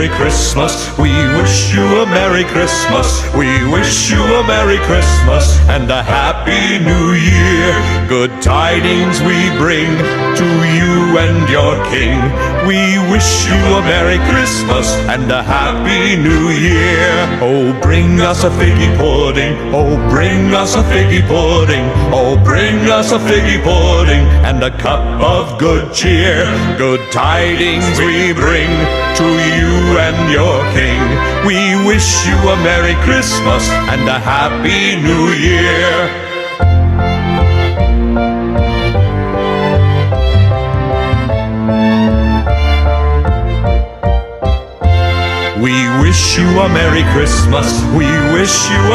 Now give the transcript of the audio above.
Merry Christmas. We wish you a Merry Christmas. We wish you a Merry Christmas and a Happy New Year. Good tidings we bring to you and your King. We wish you a Merry Christmas and a Happy New Year. Oh, bring us a figgy pudding. Oh, bring us a figgy pudding. Oh, bring us a figgy pudding and a cup of good cheer. Good tidings we bring to you and your King. We wish you a Merry Christmas and a Happy New Year. We wish you a Merry Christmas. We wish you a